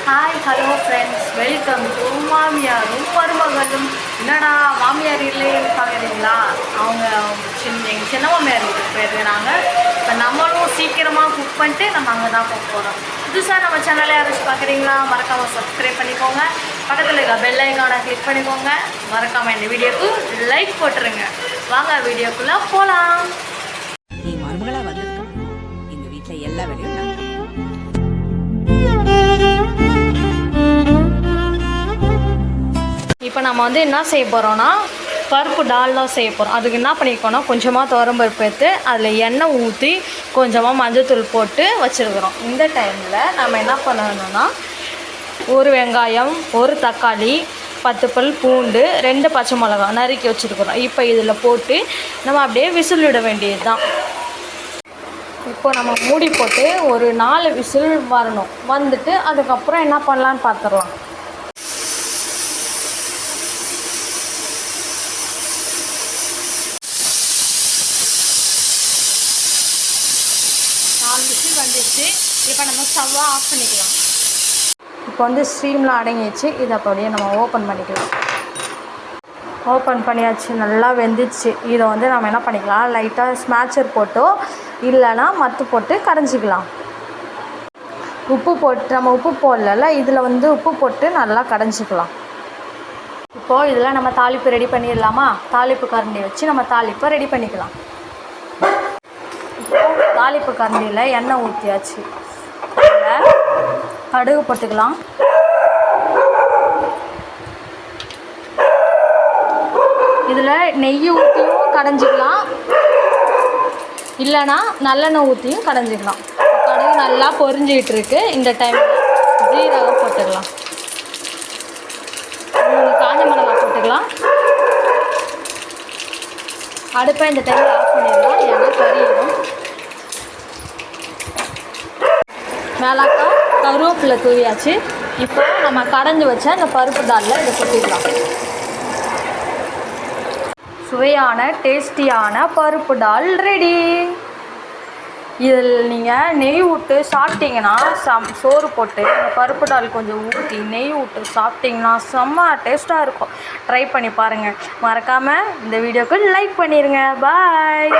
Hi hello friends, welcome to மாமியாரும் மருமகளும். என்னடா மாமியார் இல்லைன்னு பார்க்குறீங்களா? அவங்க எங்கள் சின்ன மாமியார் வீட்டுக்கு போயிருக்கிறாங்க. இப்போ நம்மளும் சீக்கிரமாக குக் பண்ணிட்டு நம்ம அங்கே தான் போக போகிறோம். புதுசாக நம்ம சேனலை யாராச்சும் பார்க்குறீங்களா? மறக்காமல் சப்ஸ்கிரைப் பண்ணிக்கோங்க. பக்கத்தில் இருக்க பெல் ஐக்கானை கிளிக் பண்ணிக்கோங்க. மறக்காமல் இந்த வீடியோக்கு லைக் போட்டுருங்க. வாங்க வீடியோக்குள்ளே போகலாம். நீ மருமகளாக வந்திருக்க, எங்கள் வீட்டில் எல்லா வேலையும் நான். இப்போ நம்ம என்ன செய்ய போகிறோன்னா பருப்பு டால் தான் செய்ய போகிறோம். அதுக்கு என்ன பண்ணியிருக்கோன்னா கொஞ்சமாக துவரம்பருப்பு எடுத்து அதில் எண்ணெய் ஊற்றி கொஞ்சமாக மஞ்சள்தூள் போட்டு வச்சுருக்குறோம். இந்த டைமில் நம்ம என்ன பண்ணணும்னா ஒரு வெங்காயம், ஒரு தக்காளி, 10 பல் பூண்டு, 2 பச்சை மிளகா நறுக்கி வச்சுருக்குறோம். இப்போ இதில் போட்டு நம்ம அப்படியே விசில் விட வேண்டியது தான். இப்போ நம்ம மூடி போட்டு ஒரு 4 விசில் வரணும். வந்துட்டு அதுக்கப்புறம் என்ன பண்ணலான்னு பார்த்துடலாம். விசில் வந்துடுச்சு. இப்போ நம்ம ஸ்டவ்வை ஆஃப் பண்ணிக்கலாம். இப்போ ஸ்ட்ரீமில் அடங்கிடுச்சு. இதை அப்படியே நம்ம ஓப்பன் பண்ணிக்கலாம். ஓப்பன் பண்ணியாச்சு, நல்லா வெந்துச்சு. இதை நம்ம என்ன பண்ணிக்கலாம், லைட்டாக ஸ்மேட்சர் போட்டோ இல்லைன்னா மத்து போட்டு கடைஞ்சிக்கலாம். உப்பு போட்டு நம்ம உப்பு போடல, இதில் உப்பு போட்டு நல்லா கடைஞ்சிக்கலாம். இப்போது இதில் நம்ம தாளிப்பு ரெடி பண்ணிடலாமா? தாளிப்பு கரண்டி வச்சு நம்ம தாளிப்பை ரெடி பண்ணிக்கலாம். தாளிப்பு கரண்டியில் எண்ணெய் ஊற்றியாச்சு. இதில் கடுகு போட்டுக்கலாம். இதில் நெய் ஊற்றியும் கடைஞ்சிக்கலாம், இல்லைன்னா நல்லெண்ணெய் ஊற்றியும் கடைஞ்சிக்கலாம். கடுகு நல்லா பொரிஞ்சிக்கிட்டு இருக்கு. இந்த டைமில் ஜீரகம் போட்டுக்கலாம். 3 காஞ்ச மிளகாய் போட்டுக்கலாம். அடுப்பை இந்த டைமில் ஆஃப் பண்ணிடலாம், ஏன்னா கறியிடும். மேலாக்கா கருவேப்பிலை தூவியாச்சு. இப்போ நம்ம கடைஞ்சி வச்ச இந்த பருப்பு டாலில் இதை கொட்டிடலாம். சுவையான டேஸ்டியான பருப்பு டால் ரெடி. இதில் நீங்கள் நெய் விட்டு சாப்பிட்டீங்கன்னா சோறு போட்டு இந்த பருப்பு டால் கொஞ்சம் ஊற்றி நெய் விட்டு சாப்பிட்டிங்கன்னா செம்ம டேஸ்ட்டாக இருக்கும். ட்ரை பண்ணி பாருங்கள். மறக்காமல் இந்த வீடியோக்கு லைக் பண்ணிடுங்க. பாய்.